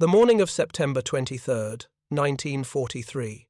The morning of September 23rd, 1943.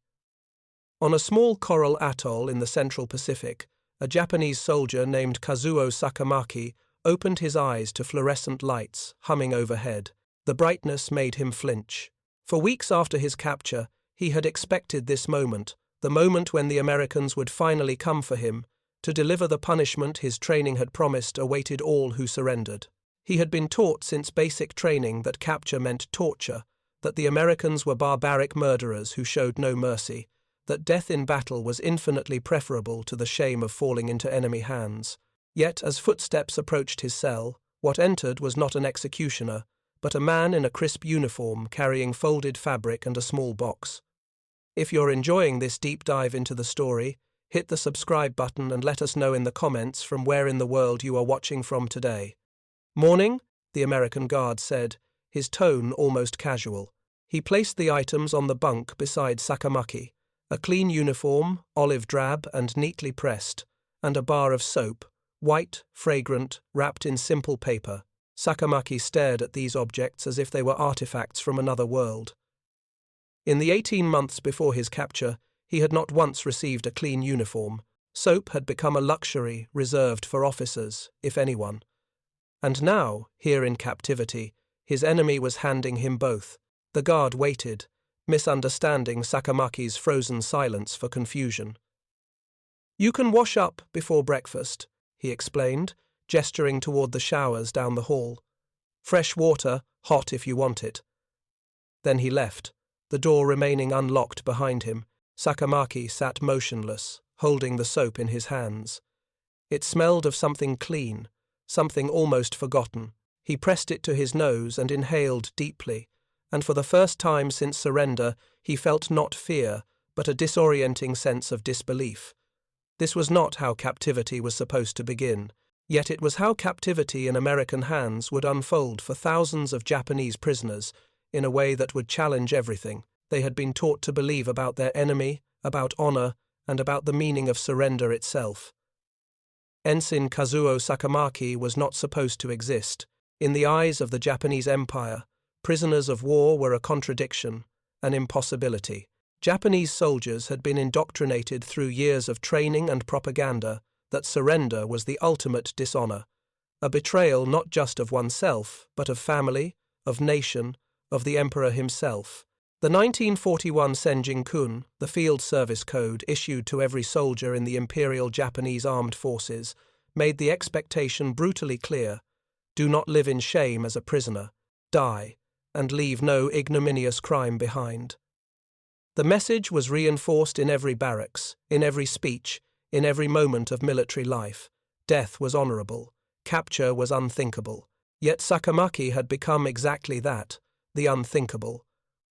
On a small coral atoll in the Central Pacific, a Japanese soldier named Kazuo Sakamaki opened his eyes to fluorescent lights humming overhead. The brightness made him flinch. For weeks after his capture, he had expected this moment, the moment when the Americans would finally come for him, to deliver the punishment his training had promised awaited all who surrendered. He had been taught since basic training that capture meant torture, that the Americans were barbaric murderers who showed no mercy, that death in battle was infinitely preferable to the shame of falling into enemy hands. Yet, as footsteps approached his cell, what entered was not an executioner, but a man in a crisp uniform carrying folded fabric and a small box. If you're enjoying this deep dive into the story, hit the subscribe button and let us know in the comments from where in the world you are watching from today. "Morning," the American guard said, his tone almost casual. He placed the items on the bunk beside Sakamaki, a clean uniform, olive drab and neatly pressed, and a bar of soap, white, fragrant, wrapped in simple paper. Sakamaki stared at these objects as if they were artifacts from another world. In the 18 months before his capture, he had not once received a clean uniform. Soap had become a luxury reserved for officers, if anyone. And now, here in captivity, his enemy was handing him both. The guard waited, misunderstanding Sakamaki's frozen silence for confusion. "You can wash up before breakfast," he explained, gesturing toward the showers down the hall. "Fresh water, hot if you want it." Then he left, the door remaining unlocked behind him. Sakamaki sat motionless, holding the soap in his hands. It smelled of something clean, something almost forgotten. He pressed it to his nose and inhaled deeply, and for the first time since surrender, he felt not fear, but a disorienting sense of disbelief. This was not how captivity was supposed to begin, yet it was how captivity in American hands would unfold for thousands of Japanese prisoners in a way that would challenge everything they had been taught to believe about their enemy, about honor, and about the meaning of surrender itself. Ensign Kazuo Sakamaki was not supposed to exist. In the eyes of the Japanese Empire, prisoners of war were a contradiction, an impossibility. Japanese soldiers had been indoctrinated through years of training and propaganda that surrender was the ultimate dishonor, a betrayal not just of oneself, but of family, of nation, of the emperor himself. The 1941 Senjin-kun, the field service code issued to every soldier in the Imperial Japanese Armed Forces, made the expectation brutally clear: do not live in shame as a prisoner, die, and leave no ignominious crime behind. The message was reinforced in every barracks, in every speech, in every moment of military life. Death was honorable, capture was unthinkable. Yet Sakamaki had become exactly that, the unthinkable.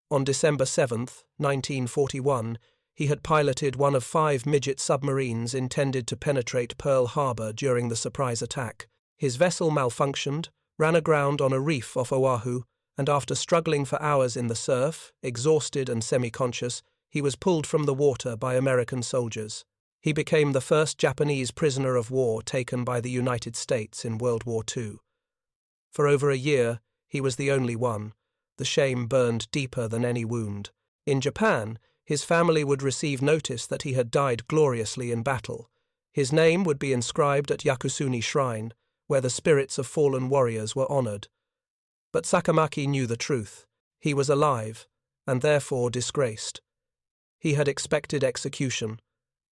On December 7, 1941, he had piloted one of 5 midget submarines intended to penetrate Pearl Harbor during the surprise attack. His vessel malfunctioned, ran aground on a reef off Oahu, and after struggling for hours in the surf, exhausted and semi-conscious, he was pulled from the water by American soldiers. He became the first Japanese prisoner of war taken by the United States in World War II. For over a year, he was the only one. The shame burned deeper than any wound. In Japan, his family would receive notice that he had died gloriously in battle. His name would be inscribed at Yakusuni Shrine, where the spirits of fallen warriors were honored. But Sakamaki knew the truth. He was alive, and therefore disgraced. He had expected execution.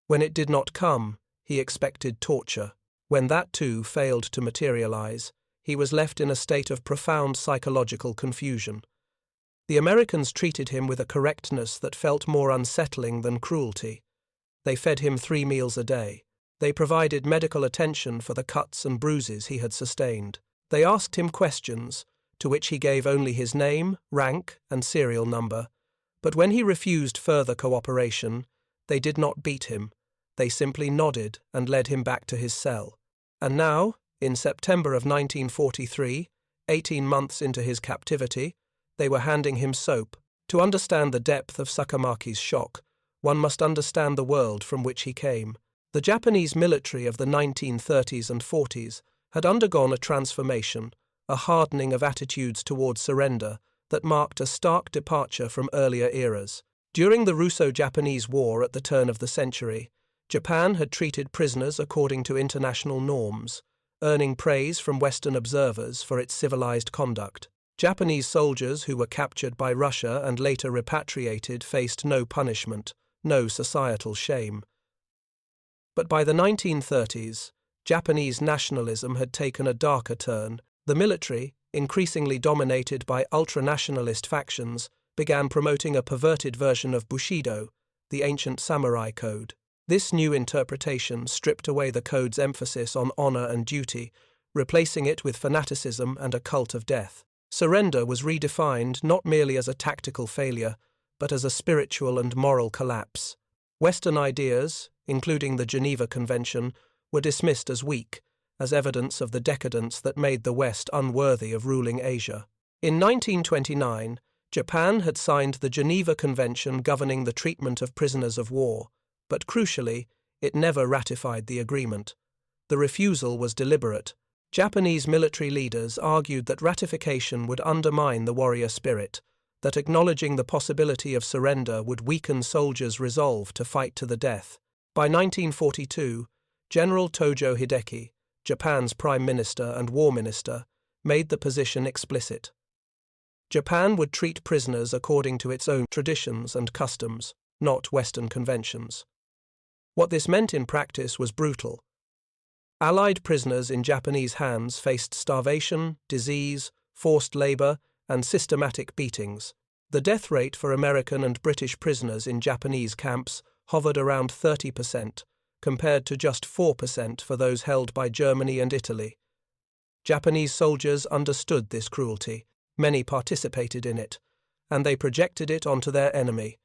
When it did not come, he expected torture. When that too failed to materialize, he was left in a state of profound psychological confusion. The Americans treated him with a correctness that felt more unsettling than cruelty. They fed him 3 meals a day. They provided medical attention for the cuts and bruises he had sustained. They asked him questions, to which he gave only his name, rank, and serial number. But when he refused further cooperation, they did not beat him. They simply nodded and led him back to his cell. And now, in September of 1943, 18 months into his captivity, they were handing him soap. To understand the depth of Sakamaki's shock, one must understand the world from which he came. The Japanese military of the 1930s and 40s had undergone a transformation, a hardening of attitudes towards surrender that marked a stark departure from earlier eras. During the Russo-Japanese War at the turn of the century, Japan had treated prisoners according to international norms, earning praise from Western observers for its civilized conduct. Japanese soldiers who were captured by Russia and later repatriated faced no punishment, no societal shame. But by the 1930s, Japanese nationalism had taken a darker turn. The military, increasingly dominated by ultranationalist factions, began promoting a perverted version of Bushido, the ancient samurai code. This new interpretation stripped away the code's emphasis on honor and duty, replacing it with fanaticism and a cult of death. Surrender was redefined not merely as a tactical failure, but as a spiritual and moral collapse. Western ideas, including the Geneva Convention, were dismissed as weak, as evidence of the decadence that made the West unworthy of ruling Asia. In 1929, Japan had signed the Geneva Convention governing the treatment of prisoners of war, but crucially, it never ratified the agreement. The refusal was deliberate. Japanese military leaders argued that ratification would undermine the warrior spirit, that acknowledging the possibility of surrender would weaken soldiers' resolve to fight to the death. By 1942, General Tojo Hideki, Japan's prime minister and war minister, made the position explicit. Japan would treat prisoners according to its own traditions and customs, not Western conventions. What this meant in practice was brutal. Allied prisoners in Japanese hands faced starvation, disease, forced labor, and systematic beatings. The death rate for American and British prisoners in Japanese camps hovered around 30%, compared to just 4% for those held by Germany and Italy. Japanese soldiers understood this cruelty, many participated in it, and they projected it onto their enemy.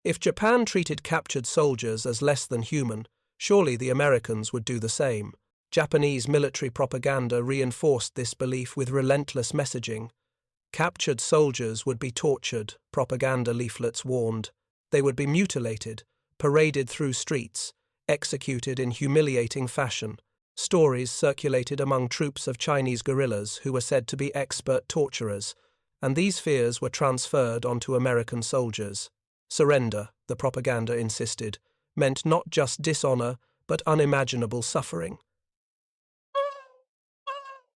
If Japan treated captured soldiers as less than human, surely the Americans would do the same. Japanese military propaganda reinforced this belief with relentless messaging. Captured soldiers would be tortured, propaganda leaflets warned. They would be mutilated, paraded through streets, executed in humiliating fashion. Stories circulated among troops of Chinese guerrillas who were said to be expert torturers, and these fears were transferred onto American soldiers. Surrender, the propaganda insisted, meant not just dishonor, but unimaginable suffering.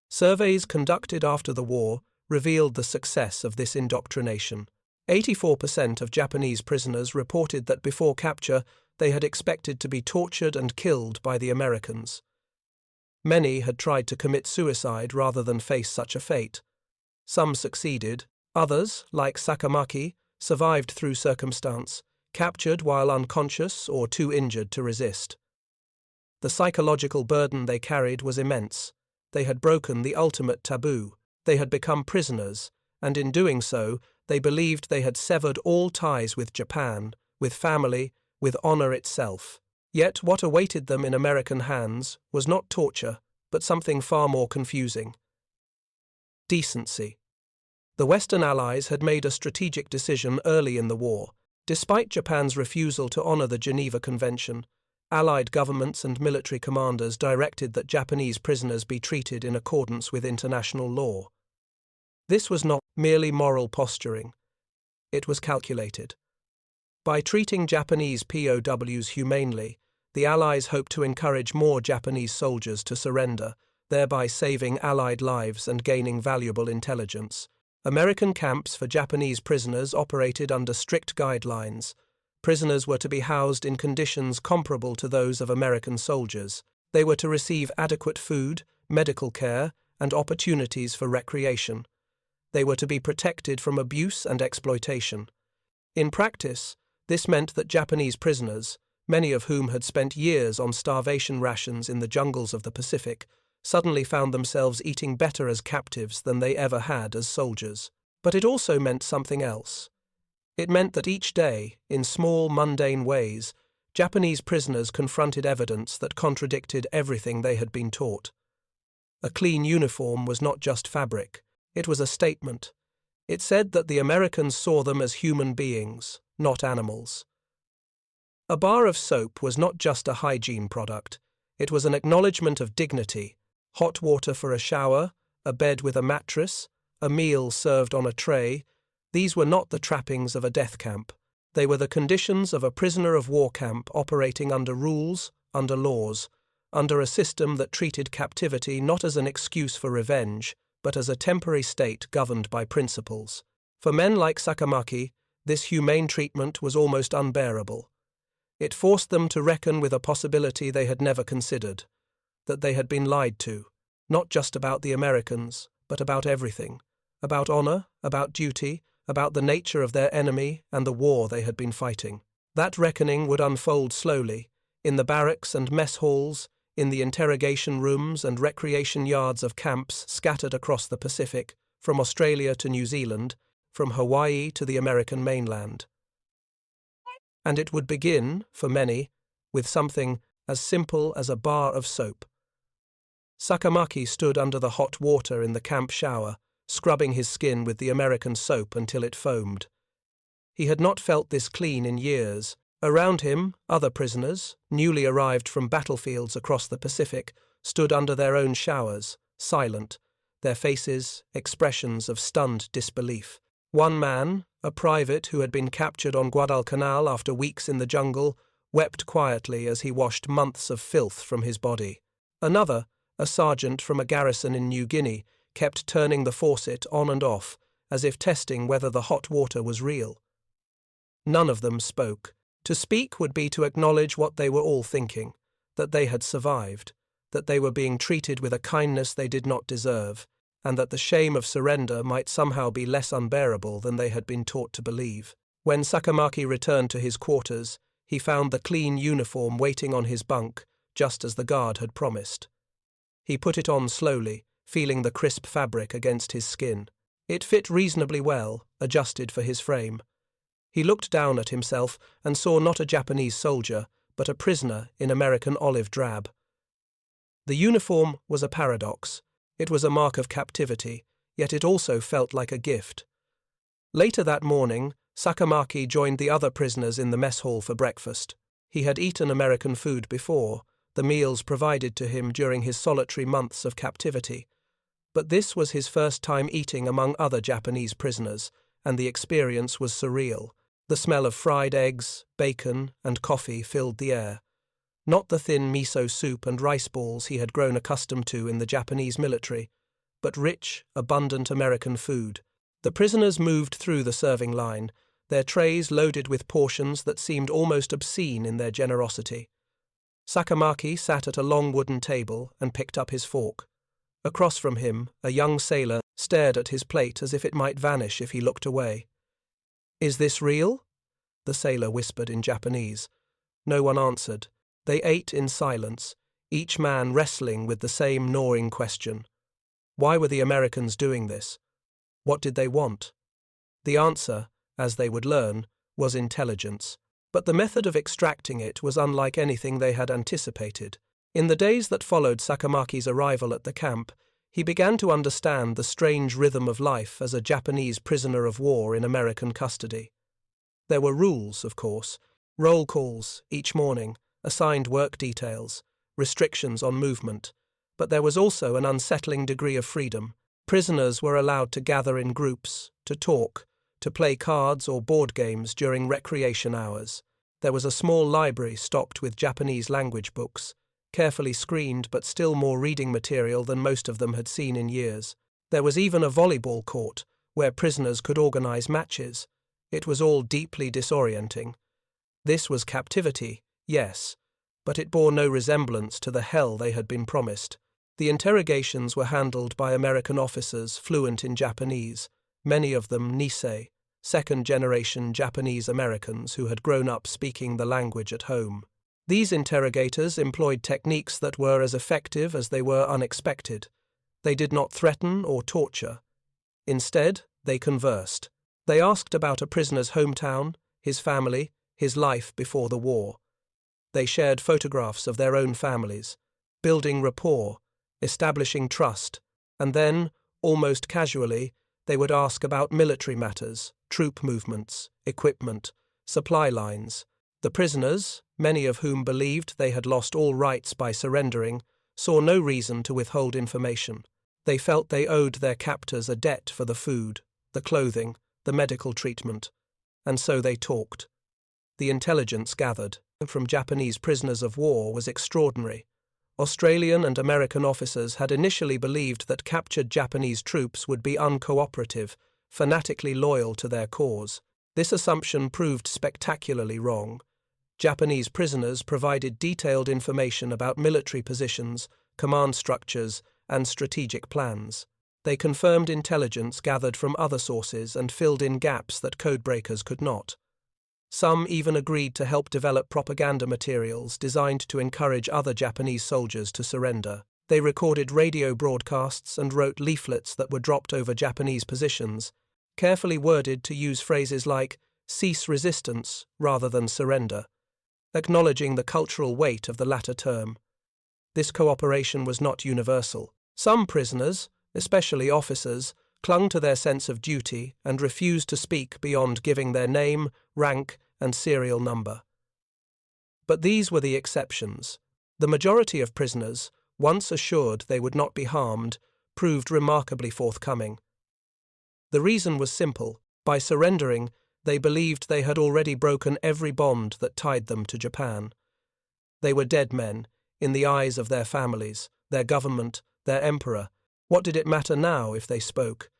Surveys conducted after the war revealed the success of this indoctrination. 84% of Japanese prisoners reported that before capture they had expected to be tortured and killed by the Americans. Many had tried to commit suicide rather than face such a fate. Some succeeded, others, like Sakamaki, survived through circumstance, captured while unconscious or too injured to resist. The psychological burden they carried was immense. They had broken the ultimate taboo. They had become prisoners, and in doing so, they believed they had severed all ties with Japan, with family, with honor itself. Yet what awaited them in American hands was not torture, but something far more confusing. Decency. The Western Allies had made a strategic decision early in the war. Despite Japan's refusal to honor the Geneva Convention, Allied governments and military commanders directed that Japanese prisoners be treated in accordance with international law. This was not merely moral posturing. It was calculated. By treating Japanese POWs humanely, the Allies hoped to encourage more Japanese soldiers to surrender, thereby saving Allied lives and gaining valuable intelligence. American camps for Japanese prisoners operated under strict guidelines. Prisoners were to be housed in conditions comparable to those of American soldiers. They were to receive adequate food, medical care, and opportunities for recreation. They were to be protected from abuse and exploitation. In practice, this meant that Japanese prisoners, many of whom had spent years on starvation rations in the jungles of the Pacific, suddenly found themselves eating better as captives than they ever had as soldiers. But it also meant something else. It meant that each day, in small, mundane ways, Japanese prisoners confronted evidence that contradicted everything they had been taught. A clean uniform was not just fabric, it was a statement. It said that the Americans saw them as human beings, not animals. A bar of soap was not just a hygiene product, it was an acknowledgement of dignity. Hot water for a shower, a bed with a mattress, a meal served on a tray, these were not the trappings of a death camp. They were the conditions of a prisoner of war camp operating under rules, under laws, under a system that treated captivity not as an excuse for revenge, but as a temporary state governed by principles. For men like Sakamaki, this humane treatment was almost unbearable. It forced them to reckon with a possibility they had never considered, that they had been lied to, not just about the Americans, but about everything, about honor, about duty, about the nature of their enemy and the war they had been fighting. That reckoning would unfold slowly, in the barracks and mess halls, in the interrogation rooms and recreation yards of camps scattered across the Pacific, from Australia to New Zealand, from Hawaii to the American mainland. And it would begin, for many, with something as simple as a bar of soap. Sakamaki stood under the hot water in the camp shower, scrubbing his skin with the American soap until it foamed. He had not felt this clean in years. Around him, other prisoners, newly arrived from battlefields across the Pacific, stood under their own showers, silent, their faces expressions of stunned disbelief. One man, a private who had been captured on Guadalcanal after weeks in the jungle, wept quietly as he washed months of filth from his body. Another, a sergeant from a garrison in New Guinea, kept turning the faucet on and off, as if testing whether the hot water was real. None of them spoke. To speak would be to acknowledge what they were all thinking, that they had survived, that they were being treated with a kindness they did not deserve, and that the shame of surrender might somehow be less unbearable than they had been taught to believe. When Sakamaki returned to his quarters, he found the clean uniform waiting on his bunk, just as the guard had promised. He put it on slowly, feeling the crisp fabric against his skin. It fit reasonably well, adjusted for his frame. He looked down at himself and saw not a Japanese soldier, but a prisoner in American olive drab. The uniform was a paradox. It was a mark of captivity, yet it also felt like a gift. Later that morning, Sakamaki joined the other prisoners in the mess hall for breakfast. He had eaten American food before, the meals provided to him during his solitary months of captivity. But this was his first time eating among other Japanese prisoners, and the experience was surreal. The smell of fried eggs, bacon, and coffee filled the air. Not the thin miso soup and rice balls he had grown accustomed to in the Japanese military, but rich, abundant American food. The prisoners moved through the serving line, their trays loaded with portions that seemed almost obscene in their generosity. Sakamaki sat at a long wooden table and picked up his fork. Across from him, a young sailor stared at his plate as if it might vanish if he looked away. "Is this real?" the sailor whispered in Japanese. No one answered. They ate in silence, each man wrestling with the same gnawing question. Why were the Americans doing this? What did they want? The answer, as they would learn, was intelligence. But the method of extracting it was unlike anything they had anticipated. In the days that followed Sakamaki's arrival at the camp, he began to understand the strange rhythm of life as a Japanese prisoner of war in American custody. There were rules, of course, roll calls each morning, assigned work details, restrictions on movement, but there was also an unsettling degree of freedom. Prisoners were allowed to gather in groups, to talk, to play cards or board games during recreation hours. There was a small library stocked with Japanese language books, carefully screened but still more reading material than most of them had seen in years. There was even a volleyball court, where prisoners could organize matches. It was all deeply disorienting. This was captivity, yes, but it bore no resemblance to the hell they had been promised. The interrogations were handled by American officers fluent in Japanese, many of them Nisei, second-generation Japanese Americans who had grown up speaking the language at home. These interrogators employed techniques that were as effective as they were unexpected. They did not threaten or torture. Instead, they conversed. They asked about a prisoner's hometown, his family, his life before the war. They shared photographs of their own families, building rapport, establishing trust, and then, almost casually, they would ask about military matters, troop movements, equipment, supply lines. The prisoners, many of whom believed they had lost all rights by surrendering, saw no reason to withhold information. They felt they owed their captors a debt for the food, the clothing, the medical treatment, and so they talked. The intelligence gathered from Japanese prisoners of war was extraordinary. Australian and American officers had initially believed that captured Japanese troops would be uncooperative, fanatically loyal to their cause. This assumption proved spectacularly wrong. Japanese prisoners provided detailed information about military positions, command structures, and strategic plans. They confirmed intelligence gathered from other sources and filled in gaps that codebreakers could not. Some even agreed to help develop propaganda materials designed to encourage other Japanese soldiers to surrender. They recorded radio broadcasts and wrote leaflets that were dropped over Japanese positions, carefully worded to use phrases like "cease resistance" rather than "surrender," acknowledging the cultural weight of the latter term. This cooperation was not universal. Some prisoners, especially officers, clung to their sense of duty and refused to speak beyond giving their name, rank, and serial number. But these were the exceptions. The majority of prisoners, once assured they would not be harmed, proved remarkably forthcoming. The reason was simple. By surrendering, they believed they had already broken every bond that tied them to Japan. They were dead men, in the eyes of their families, their government, their emperor. What did it matter now if they spoke?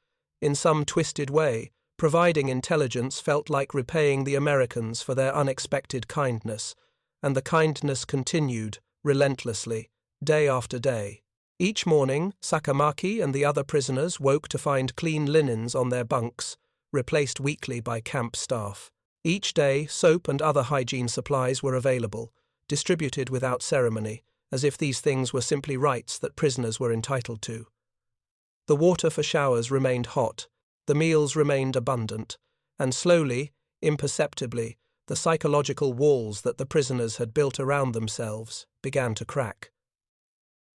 In some twisted way, providing intelligence felt like repaying the Americans for their unexpected kindness, and the kindness continued, relentlessly, day after day. Each morning, Sakamaki and the other prisoners woke to find clean linens on their bunks, replaced weekly by camp staff. Each day, soap and other hygiene supplies were available, distributed without ceremony, as if these things were simply rights that prisoners were entitled to. The water for showers remained hot, the meals remained abundant, and slowly, imperceptibly, the psychological walls that the prisoners had built around themselves began to crack.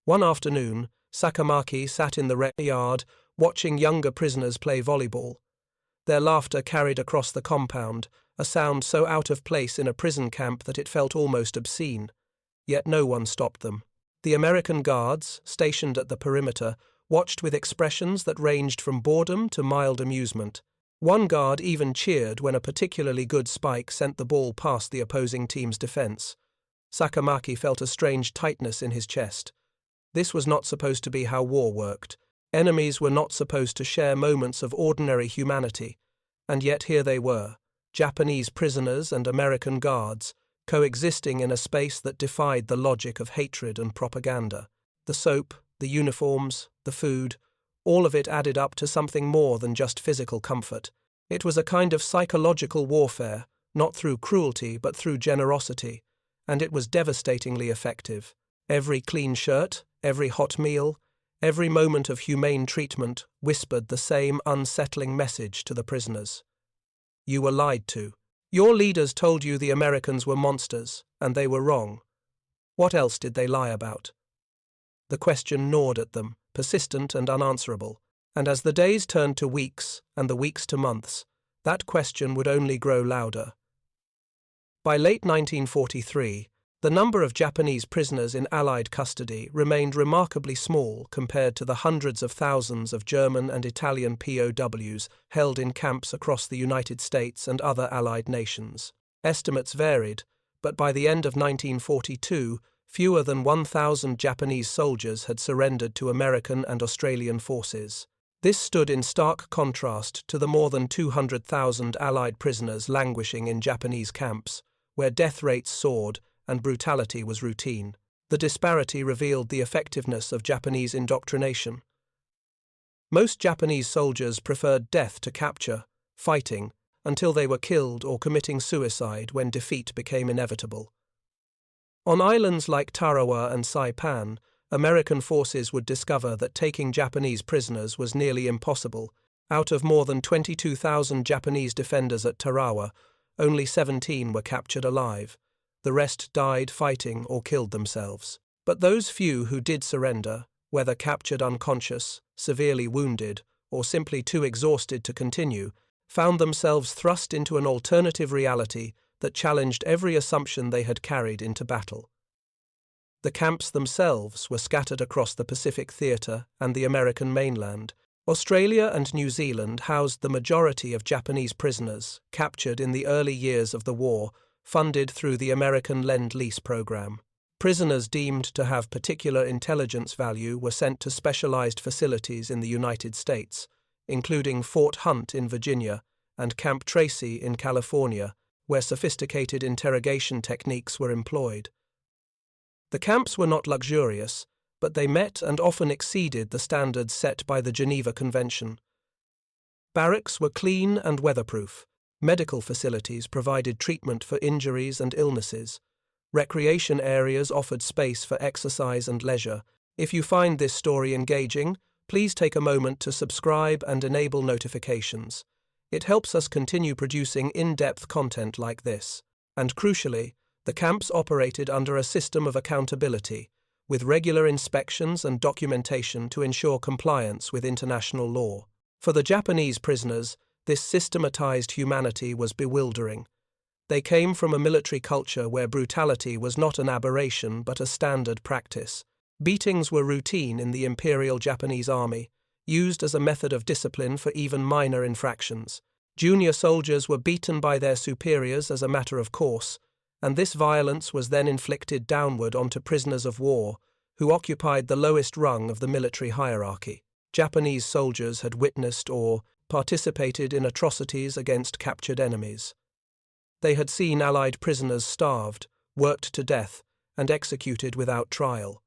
One afternoon, Sakamaki sat in the rec yard, watching younger prisoners play volleyball. Their laughter carried across the compound, a sound so out of place in a prison camp that it felt almost obscene. Yet no one stopped them. The American guards, stationed at the perimeter, watched with expressions that ranged from boredom to mild amusement. One guard even cheered when a particularly good spike sent the ball past the opposing team's defense. Sakamaki felt a strange tightness in his chest. This was not supposed to be how war worked. Enemies were not supposed to share moments of ordinary humanity. And yet here they were, Japanese prisoners and American guards, coexisting in a space that defied the logic of hatred and propaganda. The soap, the uniforms, the food, all of it added up to something more than just physical comfort. It was a kind of psychological warfare, not through cruelty but through generosity, and it was devastatingly effective. Every clean shirt, every hot meal, every moment of humane treatment whispered the same unsettling message to the prisoners. You were lied to. Your leaders told you the Americans were monsters, and they were wrong. What else did they lie about? The question gnawed at them, persistent and unanswerable, and as the days turned to weeks and the weeks to months, that question would only grow louder. By late 1943, the number of Japanese prisoners in Allied custody remained remarkably small compared to the hundreds of thousands of German and Italian POWs held in camps across the United States and other Allied nations. Estimates varied, but by the end of 1942, fewer than 1,000 Japanese soldiers had surrendered to American and Australian forces. This stood in stark contrast to the more than 200,000 Allied prisoners languishing in Japanese camps, where death rates soared and brutality was routine. The disparity revealed the effectiveness of Japanese indoctrination. Most Japanese soldiers preferred death to capture, fighting, until they were killed or committing suicide when defeat became inevitable. On islands like Tarawa and Saipan, American forces would discover that taking Japanese prisoners was nearly impossible. Out of more than 22,000 Japanese defenders at Tarawa, only 17 were captured alive. The rest died fighting or killed themselves. But those few who did surrender, whether captured unconscious, severely wounded, or simply too exhausted to continue, found themselves thrust into an alternative reality that challenged every assumption they had carried into battle. The camps themselves were scattered across the Pacific Theatre and the American mainland. Australia and New Zealand housed the majority of Japanese prisoners captured in the early years of the war, funded through the American Lend-Lease program. Prisoners deemed to have particular intelligence value were sent to specialized facilities in the United States, including Fort Hunt in Virginia and Camp Tracy in California, where sophisticated interrogation techniques were employed. The camps were not luxurious, but they met and often exceeded the standards set by the Geneva Convention. Barracks were clean and weatherproof. Medical facilities provided treatment for injuries and illnesses. Recreation areas offered space for exercise and leisure. If you find this story engaging, please take a moment to subscribe and enable notifications. It helps us continue producing in-depth content like this. And crucially, the camps operated under a system of accountability, with regular inspections and documentation to ensure compliance with international law. For the Japanese prisoners, this systematized humanity was bewildering. They came from a military culture where brutality was not an aberration but a standard practice. Beatings were routine in the Imperial Japanese Army, used as a method of discipline for even minor infractions. Junior soldiers were beaten by their superiors as a matter of course, and this violence was then inflicted downward onto prisoners of war, who occupied the lowest rung of the military hierarchy. Japanese soldiers had witnessed or participated in atrocities against captured enemies. They had seen Allied prisoners starved, worked to death, and executed without trial.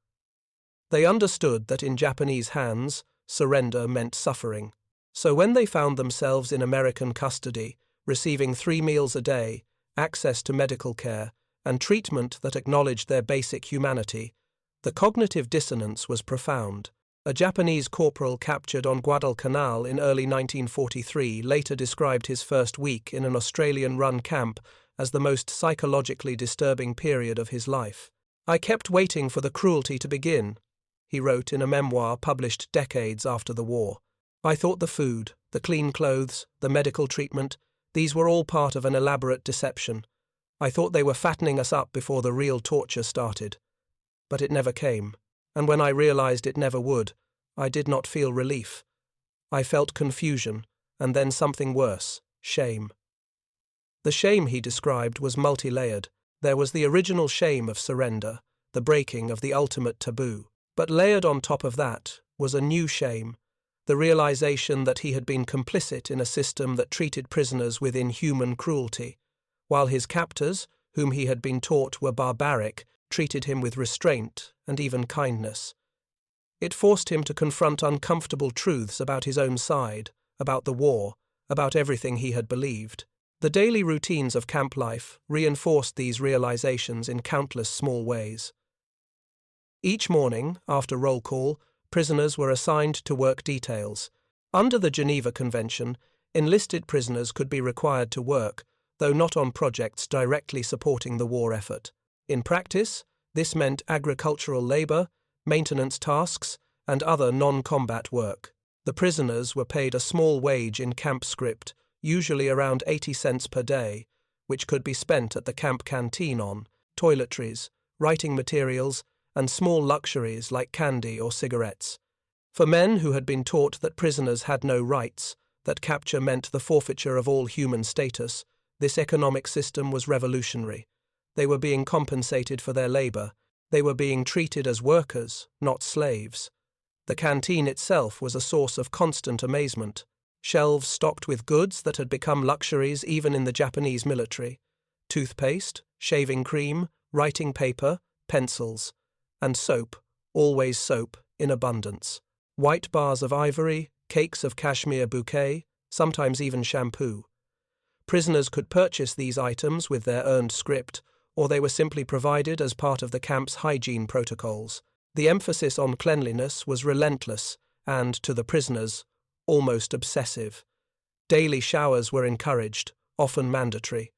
They understood that in Japanese hands, surrender meant suffering. So when they found themselves in American custody, receiving 3 meals a day, access to medical care, and treatment that acknowledged their basic humanity, the cognitive dissonance was profound. A Japanese corporal captured on Guadalcanal in early 1943 later described his first week in an Australian-run camp as the most psychologically disturbing period of his life. "I kept waiting for the cruelty to begin," he wrote in a memoir published decades after the war. "I thought the food, the clean clothes, the medical treatment, these were all part of an elaborate deception. I thought they were fattening us up before the real torture started. But it never came, and when I realized it never would, I did not feel relief. I felt confusion, and then something worse, shame." The shame he described was multi-layered. There was the original shame of surrender, the breaking of the ultimate taboo. But layered on top of that was a new shame, the realization that he had been complicit in a system that treated prisoners with inhuman cruelty, while his captors, whom he had been taught were barbaric, treated him with restraint and even kindness. It forced him to confront uncomfortable truths about his own side, about the war, about everything he had believed. The daily routines of camp life reinforced these realizations in countless small ways. Each morning, after roll call, prisoners were assigned to work details. Under the Geneva Convention, enlisted prisoners could be required to work, though not on projects directly supporting the war effort. In practice, this meant agricultural labor, maintenance tasks, and other non-combat work. The prisoners were paid a small wage in camp script, usually around 80 cents per day, which could be spent at the camp canteen on toiletries, writing materials, and small luxuries like candy or cigarettes. For men who had been taught that prisoners had no rights, that capture meant the forfeiture of all human status, this economic system was revolutionary. They were being compensated for their labor. They were being treated as workers, not slaves. The canteen itself was a source of constant amazement. Shelves stocked with goods that had become luxuries even in the Japanese military. Toothpaste, shaving cream, writing paper, pencils, and soap, always soap, in abundance. White bars of ivory, cakes of cashmere bouquet, sometimes even shampoo. Prisoners could purchase these items with their earned script, or they were simply provided as part of the camp's hygiene protocols. The emphasis on cleanliness was relentless and, to the prisoners, almost obsessive. Daily showers were encouraged, often mandatory.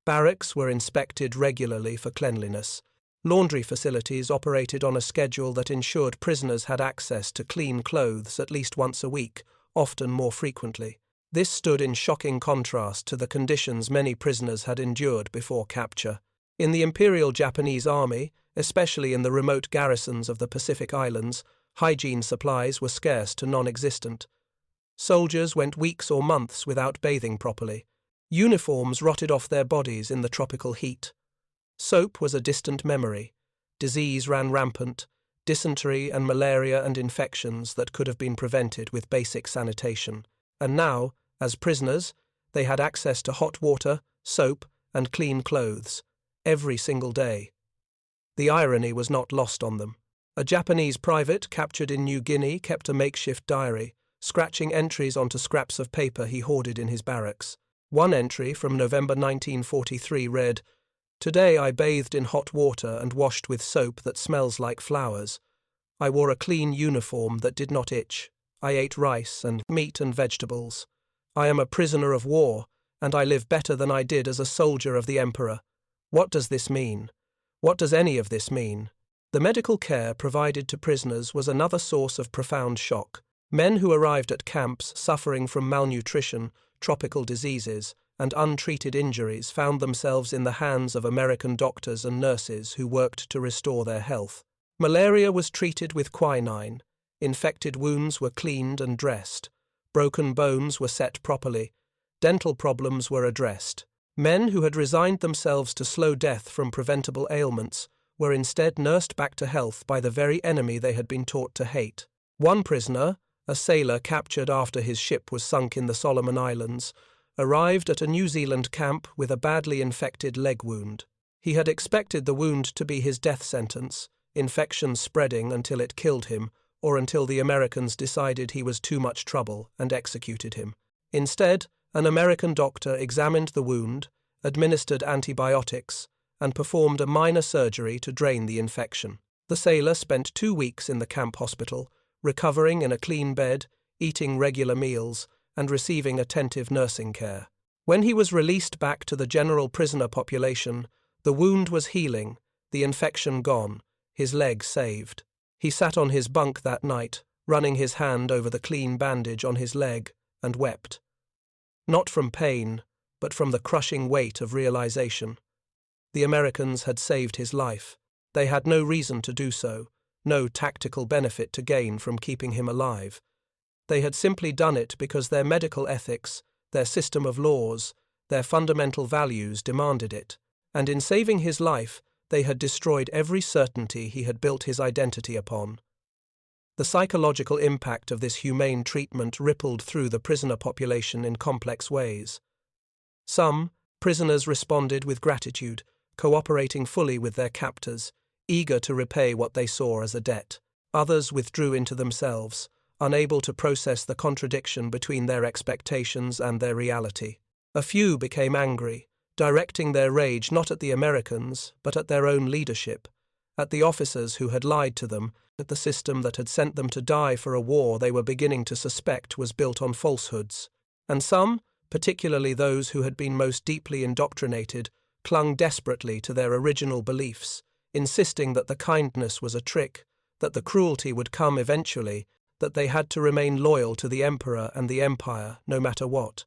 Barracks were inspected regularly for cleanliness. Laundry facilities operated on a schedule that ensured prisoners had access to clean clothes at least once a week, often more frequently. This stood in shocking contrast to the conditions many prisoners had endured before capture. In the Imperial Japanese Army, Especially in the remote garrisons of the Pacific Islands, hygiene supplies were scarce to non-existent. Soldiers went weeks or months without bathing properly. Uniforms rotted off their bodies in the tropical heat. Soap was a distant memory. Disease ran rampant, dysentery and malaria and infections that could have been prevented with basic sanitation. And now, as prisoners, they had access to hot water, soap, and clean clothes, every single day. The irony was not lost on them. A Japanese private captured in New Guinea kept a makeshift diary, scratching entries onto scraps of paper he hoarded in his barracks. One entry from November 1943 read, "Today I bathed in hot water and washed with soap that smells like flowers. I wore a clean uniform that did not itch. I ate rice and meat and vegetables. I am a prisoner of war, and I live better than I did as a soldier of the Emperor. What does this mean? What does any of this mean?" The medical care provided to prisoners was another source of profound shock. Men who arrived at camps suffering from malnutrition, tropical diseases, and untreated injuries found themselves in the hands of American doctors and nurses who worked to restore their health. Malaria was treated with quinine, infected wounds were cleaned and dressed, broken bones were set properly, dental problems were addressed. Men who had resigned themselves to slow death from preventable ailments were instead nursed back to health by the very enemy they had been taught to hate. One prisoner, a sailor captured after his ship was sunk in the Solomon Islands, arrived at a New Zealand camp with a badly infected leg wound. He had expected the wound to be his death sentence, infection spreading until it killed him, or until the Americans decided he was too much trouble and executed him. Instead, an American doctor examined the wound, administered antibiotics, and performed a minor surgery to drain the infection. The sailor spent 2 weeks in the camp hospital, recovering in a clean bed, eating regular meals, and receiving attentive nursing care. When he was released back to the general prisoner population, the wound was healing, the infection gone, his leg saved. He sat on his bunk that night, running his hand over the clean bandage on his leg, and wept. Not from pain, but from the crushing weight of realization. The Americans had saved his life. They had no reason to do so, no tactical benefit to gain from keeping him alive. They had simply done it because their medical ethics, their system of laws, their fundamental values demanded it, and in saving his life, they had destroyed every certainty he had built his identity upon. The psychological impact of this humane treatment rippled through the prisoner population in complex ways. Some prisoners responded with gratitude, cooperating fully with their captors, eager to repay what they saw as a debt. Others withdrew into themselves, unable to process the contradiction between their expectations and their reality. A few became angry, directing their rage not at the Americans, but at their own leadership, at the officers who had lied to them, at the system that had sent them to die for a war they were beginning to suspect was built on falsehoods. And some, particularly those who had been most deeply indoctrinated, clung desperately to their original beliefs, insisting that the kindness was a trick, that the cruelty would come eventually, that they had to remain loyal to the emperor and the empire no matter what.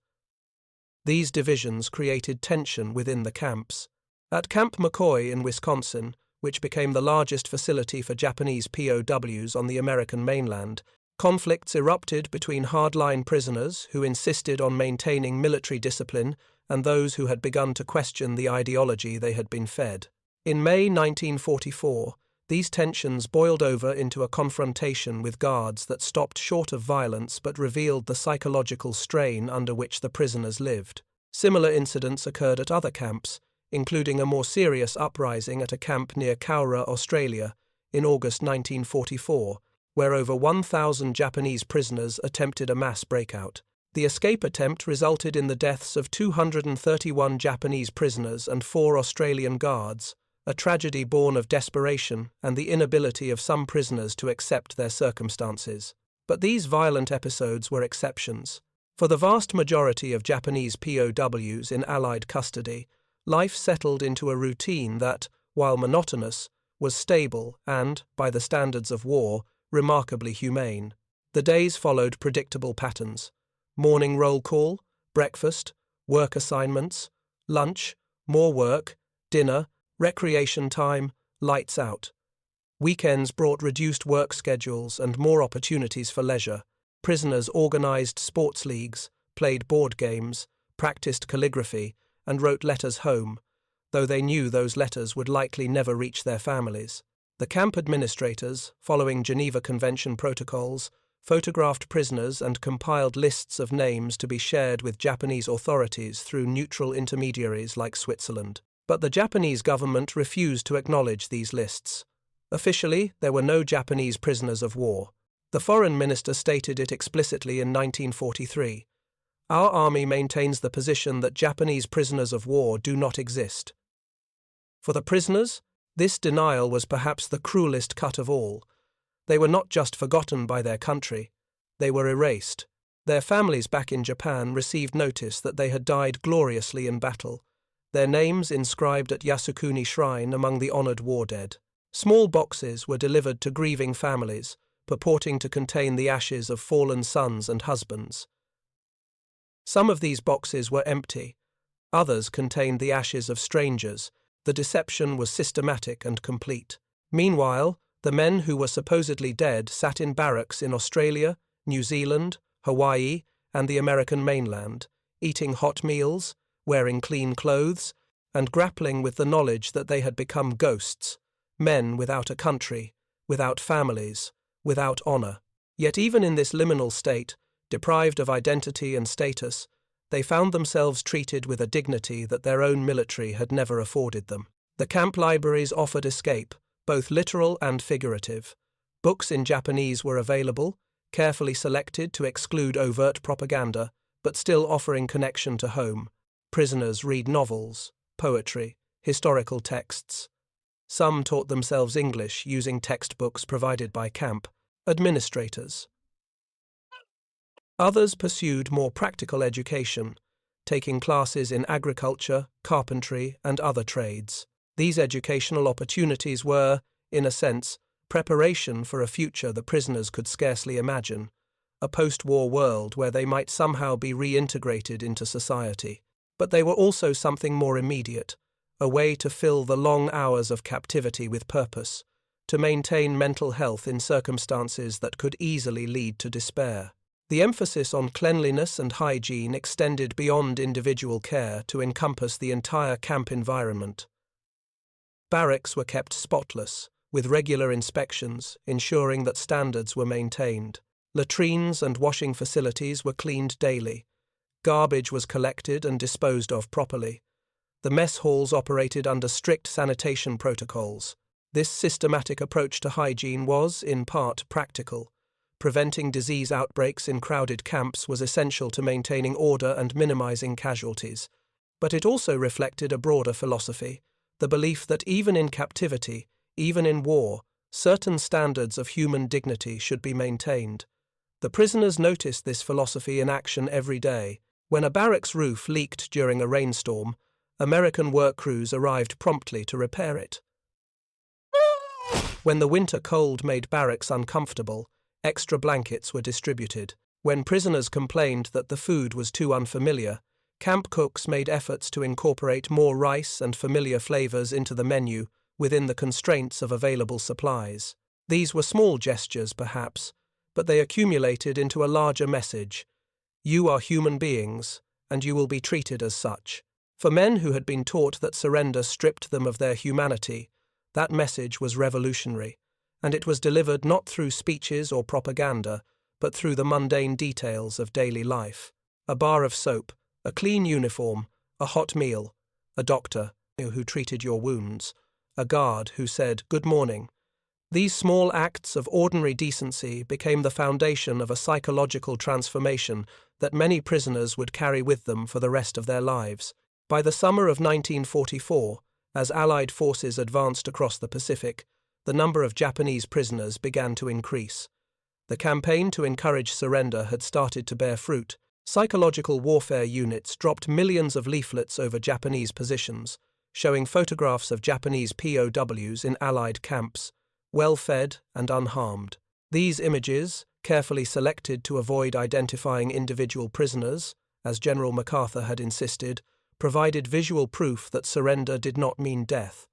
These divisions created tension within the camps. At Camp McCoy in Wisconsin, which became the largest facility for Japanese POWs on the American mainland, conflicts erupted between hardline prisoners who insisted on maintaining military discipline and those who had begun to question the ideology they had been fed. In May 1944, these tensions boiled over into a confrontation with guards that stopped short of violence but revealed the psychological strain under which the prisoners lived. Similar incidents occurred at other camps, including a more serious uprising at a camp near Cowra, Australia, in August 1944, where over 1,000 Japanese prisoners attempted a mass breakout. The escape attempt resulted in the deaths of 231 Japanese prisoners and 4 Australian guards, a tragedy born of desperation and the inability of some prisoners to accept their circumstances. But these violent episodes were exceptions. For the vast majority of Japanese POWs in Allied custody, life settled into a routine that, while monotonous, was stable and, by the standards of war, remarkably humane. The days followed predictable patterns: morning roll call, breakfast, work assignments, lunch, more work, dinner, recreation time, lights out. Weekends brought reduced work schedules and more opportunities for leisure. Prisoners organized sports leagues, played board games, practiced calligraphy, and wrote letters home, though they knew those letters would likely never reach their families. The camp administrators, following Geneva Convention protocols, photographed prisoners and compiled lists of names to be shared with Japanese authorities through neutral intermediaries like Switzerland. But the Japanese government refused to acknowledge these lists. Officially, there were no Japanese prisoners of war. The foreign minister stated it explicitly in 1943. Our army maintains the position that Japanese prisoners of war do not exist. For the prisoners, this denial was perhaps the cruelest cut of all. They were not just forgotten by their country, they were erased. Their families back in Japan received notice that they had died gloriously in battle, their names inscribed at Yasukuni Shrine among the honored war dead. Small boxes were delivered to grieving families, purporting to contain the ashes of fallen sons and husbands. Some of these boxes were empty, others contained the ashes of strangers. The deception was systematic and complete. Meanwhile, the men who were supposedly dead sat in barracks in Australia, New Zealand, Hawaii, and the American mainland, eating hot meals, wearing clean clothes, and grappling with the knowledge that they had become ghosts, men without a country, without families, without honor. Yet even in this liminal state, deprived of identity and status, they found themselves treated with a dignity that their own military had never afforded them. The camp libraries offered escape, both literal and figurative. Books in Japanese were available, carefully selected to exclude overt propaganda, but still offering connection to home. Prisoners read novels, poetry, historical texts. Some taught themselves English using textbooks provided by camp administrators. Others pursued more practical education, taking classes in agriculture, carpentry, and other trades. These educational opportunities were, in a sense, preparation for a future the prisoners could scarcely imagine, a post-war world where they might somehow be reintegrated into society. But they were also something more immediate, a way to fill the long hours of captivity with purpose, to maintain mental health in circumstances that could easily lead to despair. The emphasis on cleanliness and hygiene extended beyond individual care to encompass the entire camp environment. Barracks were kept spotless, with regular inspections, ensuring that standards were maintained. Latrines and washing facilities were cleaned daily. Garbage was collected and disposed of properly. The mess halls operated under strict sanitation protocols. This systematic approach to hygiene was, in part, practical. Preventing disease outbreaks in crowded camps was essential to maintaining order and minimizing casualties. But it also reflected a broader philosophy, the belief that even in captivity, even in war, certain standards of human dignity should be maintained. The prisoners noticed this philosophy in action every day. When a barracks roof leaked during a rainstorm, American work crews arrived promptly to repair it. When the winter cold made barracks uncomfortable, extra blankets were distributed. When prisoners complained that the food was too unfamiliar, camp cooks made efforts to incorporate more rice and familiar flavors into the menu within the constraints of available supplies. These were small gestures, perhaps, but they accumulated into a larger message. You are human beings, and you will be treated as such. For men who had been taught that surrender stripped them of their humanity, that message was revolutionary, and it was delivered not through speeches or propaganda, but through the mundane details of daily life. A bar of soap, a clean uniform, a hot meal, a doctor who treated your wounds, a guard who said, "Good morning." These small acts of ordinary decency became the foundation of a psychological transformation that many prisoners would carry with them for the rest of their lives. By the summer of 1944, as Allied forces advanced across the Pacific, the number of Japanese prisoners began to increase. The campaign to encourage surrender had started to bear fruit. Psychological warfare units dropped millions of leaflets over Japanese positions, showing photographs of Japanese POWs in Allied camps, well-fed and unharmed. These images, carefully selected to avoid identifying individual prisoners, as General MacArthur had insisted, provided visual proof that surrender did not mean death.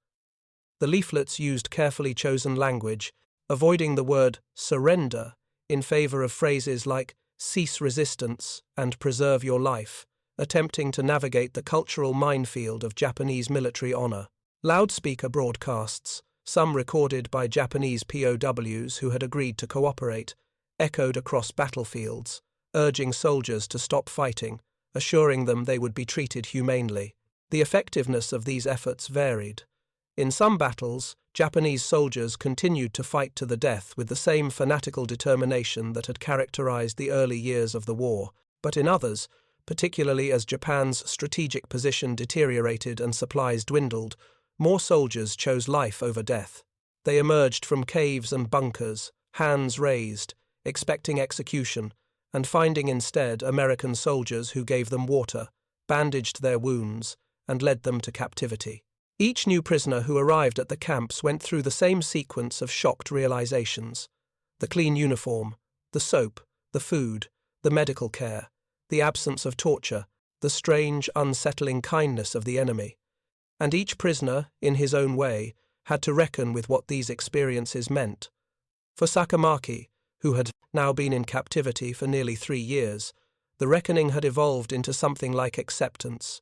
The leaflets used carefully chosen language, avoiding the word surrender in favor of phrases like cease resistance and preserve your life, attempting to navigate the cultural minefield of Japanese military honor. Loudspeaker broadcasts, some recorded by Japanese POWs who had agreed to cooperate, echoed across battlefields, urging soldiers to stop fighting, assuring them they would be treated humanely. The effectiveness of these efforts varied. In some battles, Japanese soldiers continued to fight to the death with the same fanatical determination that had characterized the early years of the war, but in others, particularly as Japan's strategic position deteriorated and supplies dwindled, more soldiers chose life over death. They emerged from caves and bunkers, hands raised, expecting execution, and finding instead American soldiers who gave them water, bandaged their wounds, and led them to captivity. Each new prisoner who arrived at the camps went through the same sequence of shocked realizations: the clean uniform, the soap, the food, the medical care, the absence of torture, the strange, unsettling kindness of the enemy. And each prisoner, in his own way, had to reckon with what these experiences meant. For Sakamaki, who had now been in captivity for nearly 3 years, the reckoning had evolved into something like acceptance.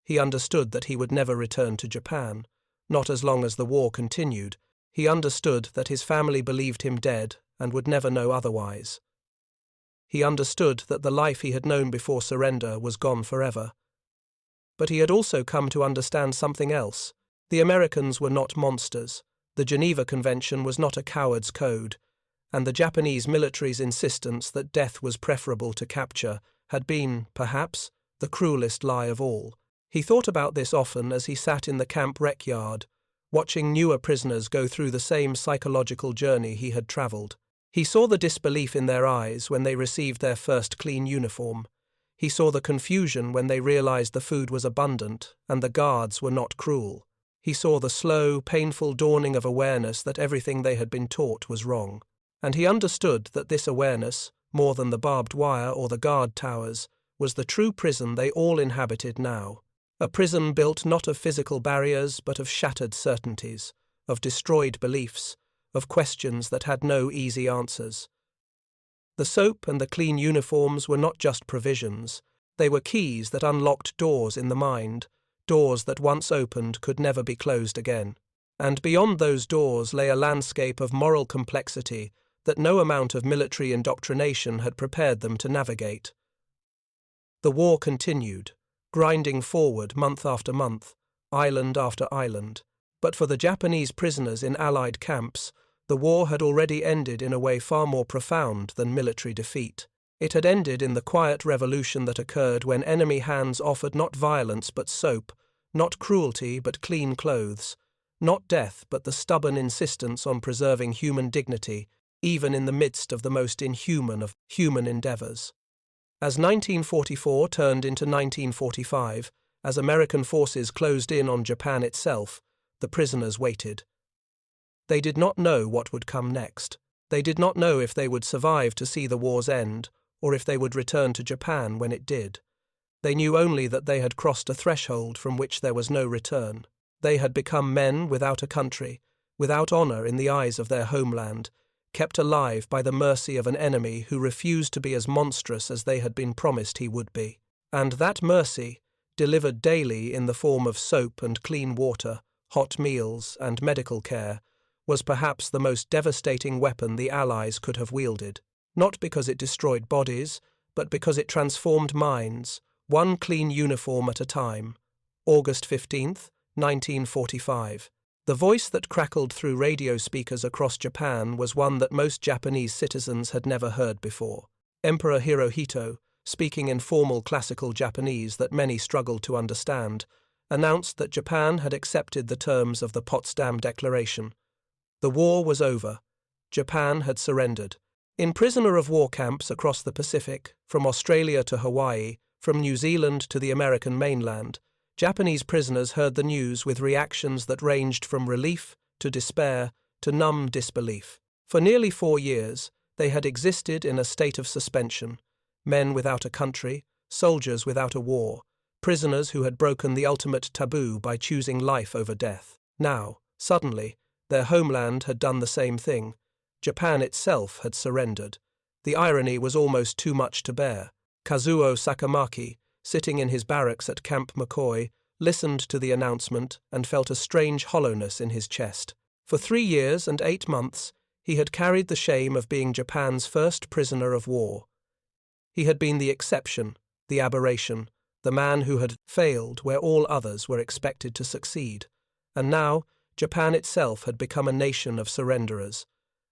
He understood that he would never return to Japan, not as long as the war continued. He understood that his family believed him dead and would never know otherwise. He understood that the life he had known before surrender was gone forever. But he had also come to understand something else. The Americans were not monsters, the Geneva Convention was not a coward's code, and the Japanese military's insistence that death was preferable to capture had been, perhaps, the cruelest lie of all. He thought about this often as he sat in the camp rec yard, watching newer prisoners go through the same psychological journey he had travelled. He saw the disbelief in their eyes when they received their first clean uniform. He saw the confusion when they realized the food was abundant and the guards were not cruel. He saw the slow, painful dawning of awareness that everything they had been taught was wrong. And he understood that this awareness, more than the barbed wire or the guard towers, was the true prison they all inhabited now. A prison built not of physical barriers but of shattered certainties, of destroyed beliefs, of questions that had no easy answers. The soap and the clean uniforms were not just provisions, they were keys that unlocked doors in the mind, doors that once opened could never be closed again. And beyond those doors lay a landscape of moral complexity that no amount of military indoctrination had prepared them to navigate. The war continued, grinding forward month after month, island after island. But for the Japanese prisoners in Allied camps, the war had already ended in a way far more profound than military defeat. It had ended in the quiet revolution that occurred when enemy hands offered not violence but soap, not cruelty but clean clothes, not death but the stubborn insistence on preserving human dignity, even in the midst of the most inhuman of human endeavors. As 1944 turned into 1945, as American forces closed in on Japan itself, the prisoners waited. They did not know what would come next. They did not know if they would survive to see the war's end, or if they would return to Japan when it did. They knew only that they had crossed a threshold from which there was no return. They had become men without a country, without honor in the eyes of their homeland, kept alive by the mercy of an enemy who refused to be as monstrous as they had been promised he would be. And that mercy, delivered daily in the form of soap and clean water, hot meals and medical care, was perhaps the most devastating weapon the Allies could have wielded, not because it destroyed bodies, but because it transformed minds, one clean uniform at a time. August 15th, 1945. The voice that crackled through radio speakers across Japan was one that most Japanese citizens had never heard before. Emperor Hirohito, speaking in formal classical Japanese that many struggled to understand, announced that Japan had accepted the terms of the Potsdam Declaration. The war was over. Japan had surrendered. In prisoner-of-war camps across the Pacific, from Australia to Hawaii, from New Zealand to the American mainland, Japanese prisoners heard the news with reactions that ranged from relief to despair to numb disbelief. For nearly 4 years, they had existed in a state of suspension, men without a country, soldiers without a war, prisoners who had broken the ultimate taboo by choosing life over death. Now, Suddenly, their homeland had done the same thing. Japan itself had surrendered. The irony was almost too much to bear. Kazuo Sakamaki, sitting in his barracks at Camp McCoy, listened to the announcement and felt a strange hollowness in his chest. For 3 years and 8 months, he had carried the shame of being Japan's first prisoner of war. He had been the exception, the aberration, the man who had failed where all others were expected to succeed. And now, Japan itself had become a nation of surrenderers.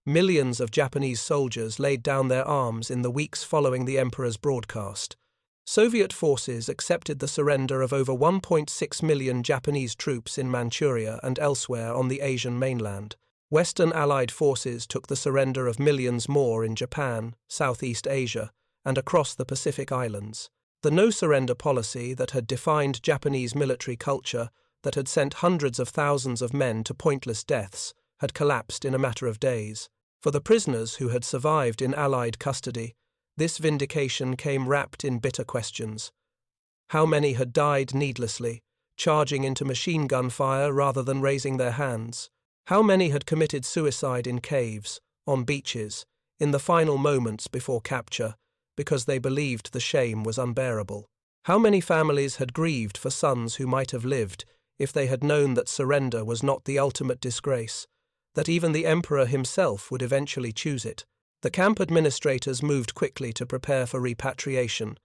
Millions of Japanese soldiers laid down their arms in the weeks following the emperor's broadcast. Soviet forces accepted the surrender of over 1.6 million Japanese troops in Manchuria and elsewhere on the Asian mainland. Western Allied forces took the surrender of millions more in Japan, Southeast Asia, and across the Pacific Islands. The no-surrender policy that had defined Japanese military culture, that had sent hundreds of thousands of men to pointless deaths, had collapsed in a matter of days. For the prisoners who had survived in Allied custody, this vindication came wrapped in bitter questions. How many had died needlessly, charging into machine gun fire rather than raising their hands? How many had committed suicide in caves, on beaches, in the final moments before capture, because they believed the shame was unbearable? How many families had grieved for sons who might have lived if they had known that surrender was not the ultimate disgrace, that even the emperor himself would eventually choose it? The camp administrators moved quickly to prepare for repatriation,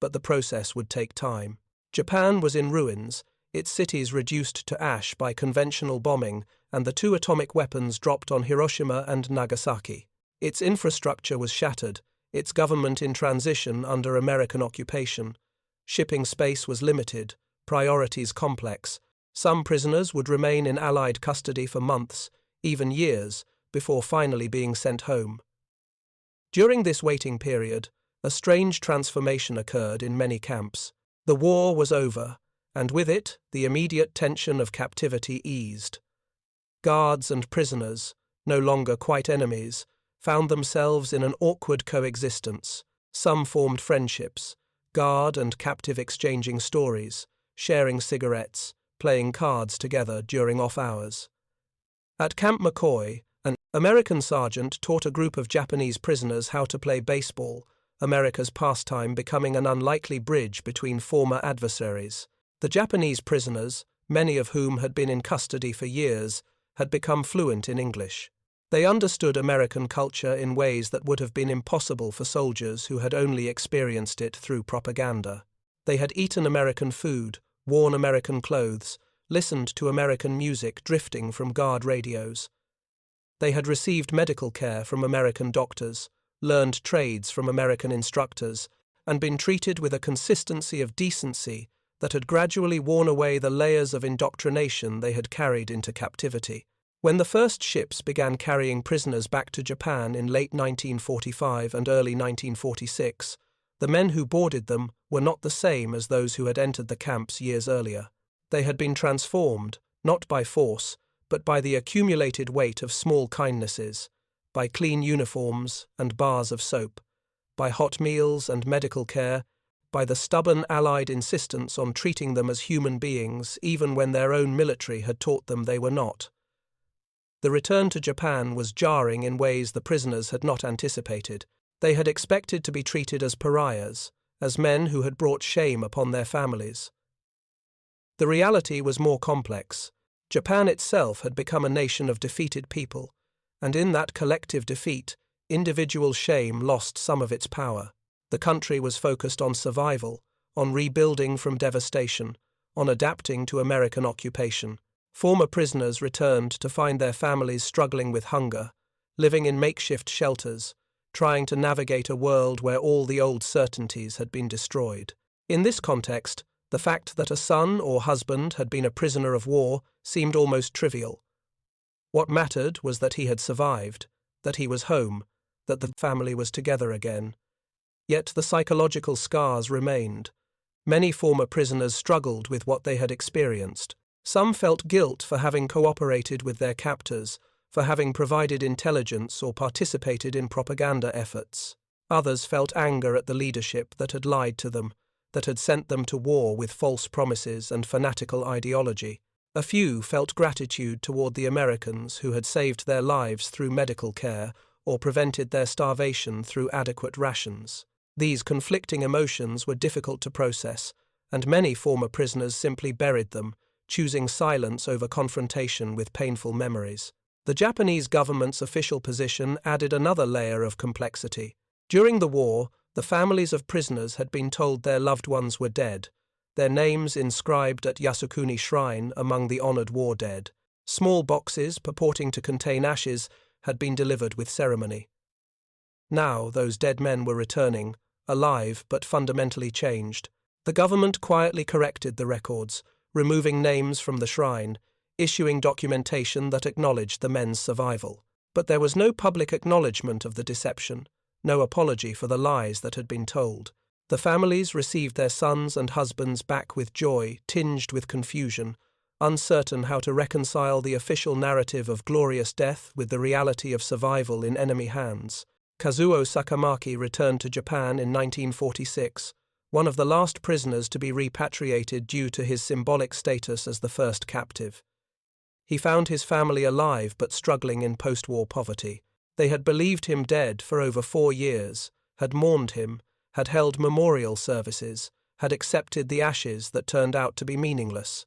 but the process would take time. Japan was in ruins, its cities reduced to ash by conventional bombing and the 2 atomic weapons dropped on Hiroshima and Nagasaki. Its infrastructure was shattered, its government in transition under American occupation. Shipping space was limited, priorities complex. Some prisoners would remain in Allied custody for months, even years, before finally being sent home. During this waiting period, a strange transformation occurred in many camps. The war was over, and with it, the immediate tension of captivity eased. Guards and prisoners, no longer quite enemies, found themselves in an awkward coexistence. Some formed friendships, guard and captive exchanging stories, sharing cigarettes, playing cards together during off hours. At Camp McCoy, an American sergeant taught a group of Japanese prisoners how to play baseball, America's pastime becoming an unlikely bridge between former adversaries. The Japanese prisoners, many of whom had been in custody for years, had become fluent in English. They understood American culture in ways that would have been impossible for soldiers who had only experienced it through propaganda. They had eaten American food, worn American clothes, listened to American music drifting from guard radios. They had received medical care from American doctors, learned trades from American instructors, and been treated with a consistency of decency that had gradually worn away the layers of indoctrination they had carried into captivity. When the first ships began carrying prisoners back to Japan in late 1945 and early 1946, the men who boarded them were not the same as those who had entered the camps years earlier. They had been transformed, not by force, but by the accumulated weight of small kindnesses, by clean uniforms and bars of soap, by hot meals and medical care, by the stubborn Allied insistence on treating them as human beings even when their own military had taught them they were not. The return to Japan was jarring in ways the prisoners had not anticipated. They had expected to be treated as pariahs, as men who had brought shame upon their families. The reality was more complex. Japan itself had become a nation of defeated people, and in that collective defeat, individual shame lost some of its power. The country was focused on survival, on rebuilding from devastation, on adapting to American occupation. Former prisoners returned to find their families struggling with hunger, living in makeshift shelters, trying to navigate a world where all the old certainties had been destroyed. In this context, the fact that a son or husband had been a prisoner of war seemed almost trivial. What mattered was that he had survived, that he was home, that the family was together again. Yet the psychological scars remained. Many former prisoners struggled with what they had experienced. Some felt guilt for having cooperated with their captors, for having provided intelligence or participated in propaganda efforts. Others felt anger at the leadership that had lied to them, that had sent them to war with false promises and fanatical ideology. A few felt gratitude toward the Americans who had saved their lives through medical care or prevented their starvation through adequate rations. These conflicting emotions were difficult to process, and many former prisoners simply buried them, choosing silence over confrontation with painful memories. The Japanese government's official position added another layer of complexity. During the war, the families of prisoners had been told their loved ones were dead, their names inscribed at Yasukuni Shrine among the honored war dead. Small boxes purporting to contain ashes had been delivered with ceremony. Now those dead men were returning, alive but fundamentally changed. The government quietly corrected the records, removing names from the shrine, issuing documentation that acknowledged the men's survival. But there was no public acknowledgement of the deception, no apology for the lies that had been told. The families received their sons and husbands back with joy, tinged with confusion, uncertain how to reconcile the official narrative of glorious death with the reality of survival in enemy hands. Kazuo Sakamaki returned to Japan in 1946, one of the last prisoners to be repatriated due to his symbolic status as the first captive. He found his family alive but struggling in post-war poverty. They had believed him dead for over 4 years, had mourned him, had held memorial services, had accepted the ashes that turned out to be meaningless.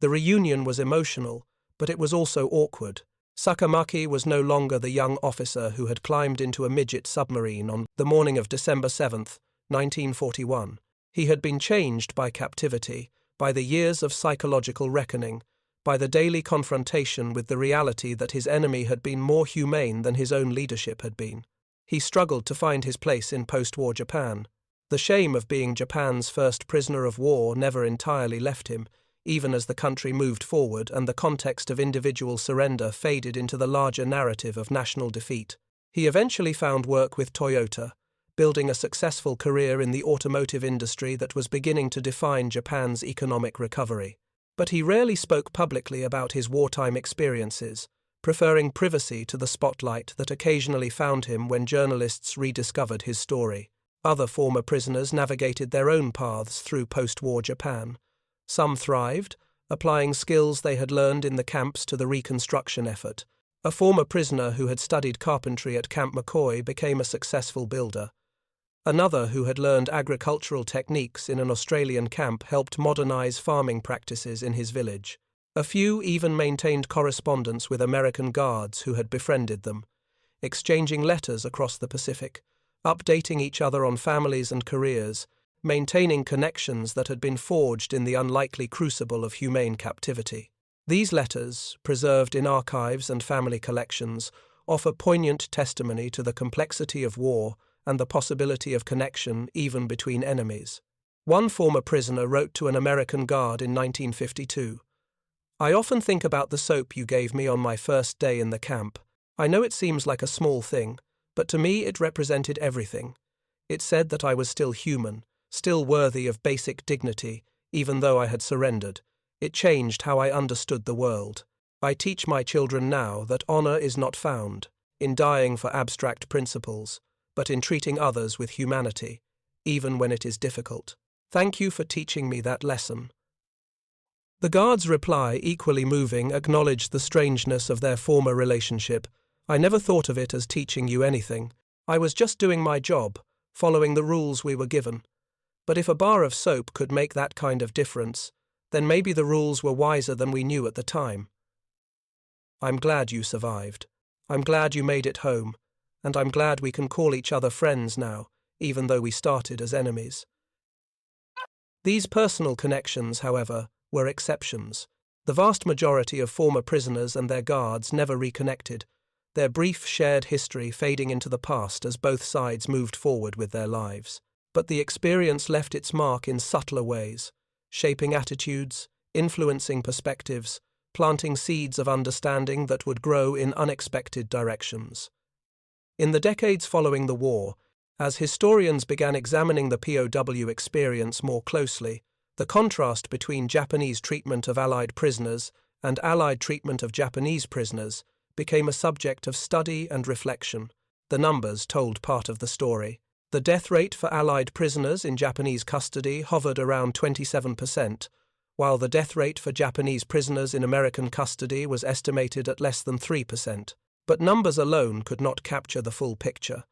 The reunion was emotional, but it was also awkward. Sakamaki was no longer the young officer who had climbed into a midget submarine on the morning of December 7, 1941. He had been changed by captivity, by the years of psychological reckoning, by the daily confrontation with the reality that his enemy had been more humane than his own leadership had been. He struggled to find his place in post-war Japan. The shame of being Japan's first prisoner of war never entirely left him, even as the country moved forward and the context of individual surrender faded into the larger narrative of national defeat. He eventually found work with Toyota, building a successful career in the automotive industry that was beginning to define Japan's economic recovery. But he rarely spoke publicly about his wartime experiences, preferring privacy to the spotlight that occasionally found him when journalists rediscovered his story. Other former prisoners navigated their own paths through post-war Japan. Some thrived, applying skills they had learned in the camps to the reconstruction effort. A former prisoner who had studied carpentry at Camp McCoy became a successful builder. Another who had learned agricultural techniques in an Australian camp helped modernize farming practices in his village. A few even maintained correspondence with American guards who had befriended them, exchanging letters across the Pacific, updating each other on families and careers, maintaining connections that had been forged in the unlikely crucible of humane captivity. These letters, preserved in archives and family collections, offer poignant testimony to the complexity of war and the possibility of connection even between enemies. One former prisoner wrote to an American guard in 1952, "I often think about the soap you gave me on my first day in the camp. I know it seems like a small thing, but to me it represented everything. It said that I was still human, still worthy of basic dignity, even though I had surrendered. It changed how I understood the world. I teach my children now that honor is not found in dying for abstract principles, but in treating others with humanity, even when it is difficult. Thank you for teaching me that lesson." The guard's reply, equally moving, acknowledged the strangeness of their former relationship. "I never thought of it as teaching you anything. I was just doing my job, following the rules we were given. But if a bar of soap could make that kind of difference, then maybe the rules were wiser than we knew at the time. I'm glad you survived. I'm glad you made it home, and I'm glad we can call each other friends now, even though we started as enemies." These personal connections, however, were exceptions. The vast majority of former prisoners and their guards never reconnected, their brief shared history fading into the past as both sides moved forward with their lives. But the experience left its mark in subtler ways, shaping attitudes, influencing perspectives, planting seeds of understanding that would grow in unexpected directions. In the decades following the war, as historians began examining the POW experience more closely, the contrast between Japanese treatment of Allied prisoners and Allied treatment of Japanese prisoners became a subject of study and reflection. The numbers told part of the story. The death rate for Allied prisoners in Japanese custody hovered around 27%, while the death rate for Japanese prisoners in American custody was estimated at less than 3%. But numbers alone could not capture the full picture.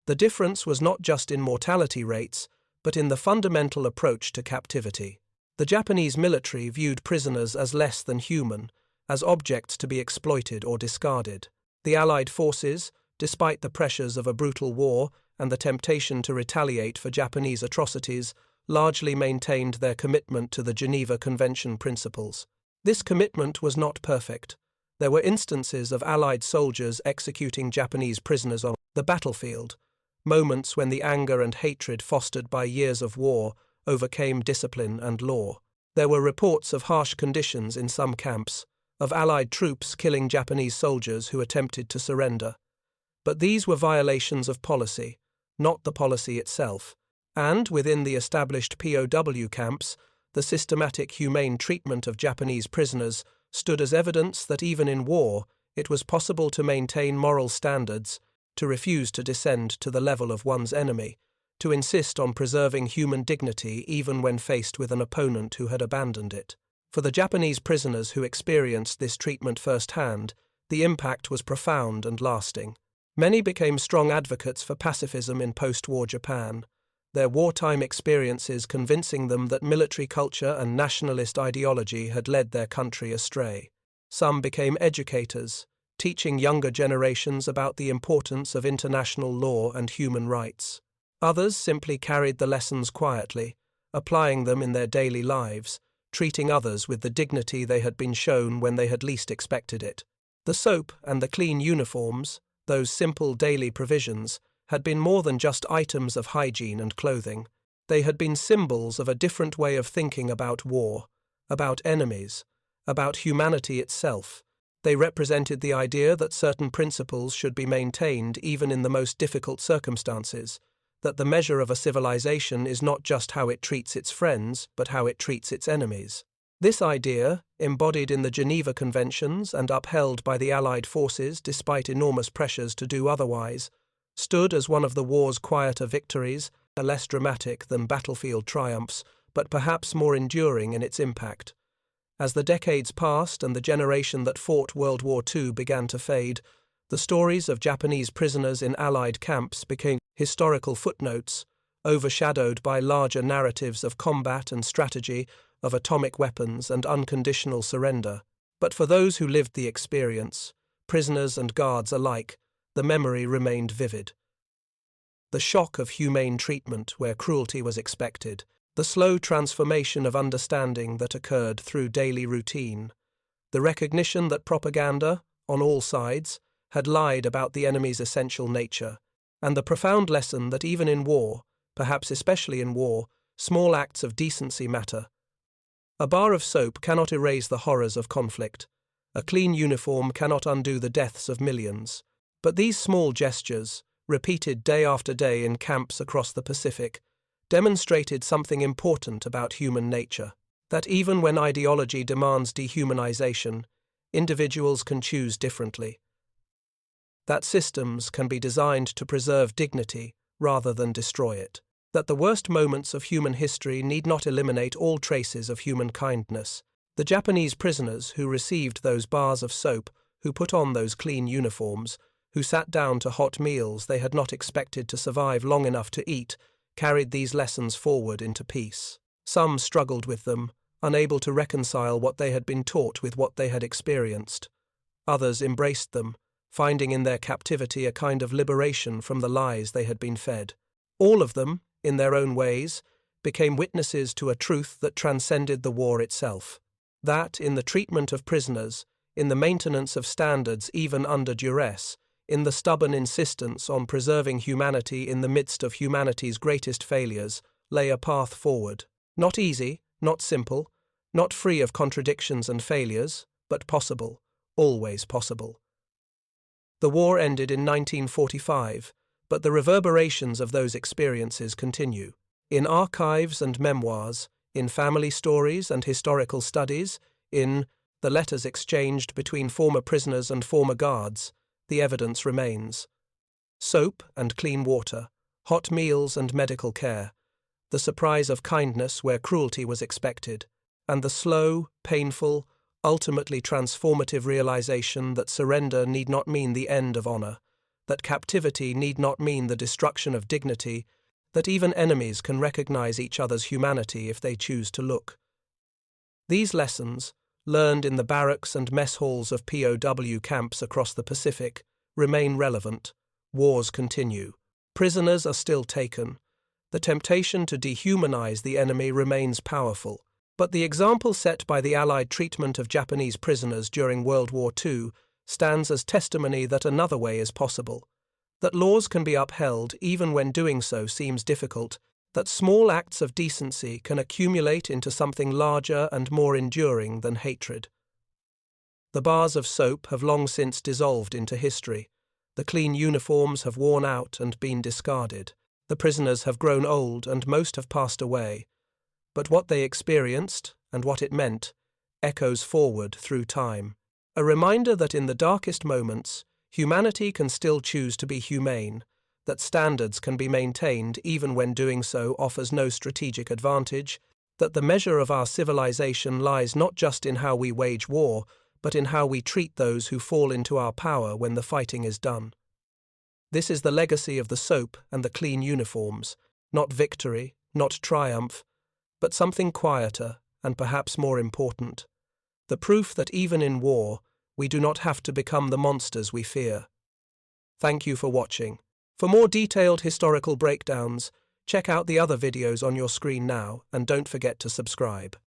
The difference was not just in mortality rates, but in the fundamental approach to captivity. The Japanese military viewed prisoners as less than human, as objects to be exploited or discarded. The Allied forces, despite the pressures of a brutal war and the temptation to retaliate for Japanese atrocities, largely maintained their commitment to the Geneva Convention principles. This commitment was not perfect. There were instances of Allied soldiers executing Japanese prisoners on the battlefield, moments when the anger and hatred fostered by years of war overcame discipline and law. There were reports of harsh conditions in some camps, of Allied troops killing Japanese soldiers who attempted to surrender. But these were violations of policy, not the policy itself, and within the established POW camps, the systematic humane treatment of Japanese prisoners stood as evidence that even in war, it was possible to maintain moral standards, to refuse to descend to the level of one's enemy, to insist on preserving human dignity even when faced with an opponent who had abandoned it. For the Japanese prisoners who experienced this treatment firsthand, the impact was profound and lasting. Many became strong advocates for pacifism in post-war Japan, their wartime experiences convincing them that military culture and nationalist ideology had led their country astray. Some became educators, teaching younger generations about the importance of international law and human rights. Others simply carried the lessons quietly, applying them in their daily lives, treating others with the dignity they had been shown when they had least expected it. The soap and the clean uniforms, those simple daily provisions, had been more than just items of hygiene and clothing. They had been symbols of a different way of thinking about war, about enemies, about humanity itself. They represented the idea that certain principles should be maintained even in the most difficult circumstances, that the measure of a civilization is not just how it treats its friends, but how it treats its enemies. This idea, embodied in the Geneva Conventions and upheld by the Allied forces despite enormous pressures to do otherwise, stood as one of the war's quieter victories, less dramatic than battlefield triumphs, but perhaps more enduring in its impact. As the decades passed and the generation that fought World War II began to fade, the stories of Japanese prisoners in Allied camps became historical footnotes, overshadowed by larger narratives of combat and strategy, of atomic weapons and unconditional surrender. But for those who lived the experience, prisoners and guards alike, the memory remained vivid. The shock of humane treatment where cruelty was expected, the slow transformation of understanding that occurred through daily routine, the recognition that propaganda, on all sides, had lied about the enemy's essential nature, and the profound lesson that even in war, perhaps especially in war, small acts of decency matter. A bar of soap cannot erase the horrors of conflict. A clean uniform cannot undo the deaths of millions. But these small gestures, repeated day after day in camps across the Pacific, demonstrated something important about human nature, that even when ideology demands dehumanization, individuals can choose differently. That systems can be designed to preserve dignity rather than destroy it. That the worst moments of human history need not eliminate all traces of human kindness. The Japanese prisoners who received those bars of soap, who put on those clean uniforms, who sat down to hot meals they had not expected to survive long enough to eat, carried these lessons forward into peace. Some struggled with them, unable to reconcile what they had been taught with what they had experienced. Others embraced them, finding in their captivity a kind of liberation from the lies they had been fed. All of them, in their own ways, became witnesses to a truth that transcended the war itself. That, in the treatment of prisoners, in the maintenance of standards even under duress, in the stubborn insistence on preserving humanity in the midst of humanity's greatest failures, lay a path forward. Not easy, not simple, not free of contradictions and failures, but possible, always possible. The war ended in 1945, but the reverberations of those experiences continue. In archives and memoirs, in family stories and historical studies, in the letters exchanged between former prisoners and former guards, the evidence remains. Soap and clean water, hot meals and medical care, the surprise of kindness where cruelty was expected, and the slow, painful, ultimately transformative realization that surrender need not mean the end of honor, that captivity need not mean the destruction of dignity, that even enemies can recognize each other's humanity if they choose to look. These lessons, learned in the barracks and mess halls of POW camps across the Pacific, remain relevant. Wars continue. Prisoners are still taken. The temptation to dehumanize the enemy remains powerful. But the example set by the Allied treatment of Japanese prisoners during World War II stands as testimony that another way is possible, that laws can be upheld even when doing so seems difficult, that small acts of decency can accumulate into something larger and more enduring than hatred. The bars of soap have long since dissolved into history. The clean uniforms have worn out and been discarded. The prisoners have grown old and most have passed away. But what they experienced, and what it meant, echoes forward through time. A reminder that in the darkest moments, humanity can still choose to be humane, that standards can be maintained even when doing so offers no strategic advantage, that the measure of our civilization lies not just in how we wage war, but in how we treat those who fall into our power when the fighting is done. This is the legacy of the soap and the clean uniforms, not victory, not triumph, but something quieter and perhaps more important. The proof that even in war, we do not have to become the monsters we fear. Thank you for watching. For more detailed historical breakdowns, check out the other videos on your screen now and don't forget to subscribe.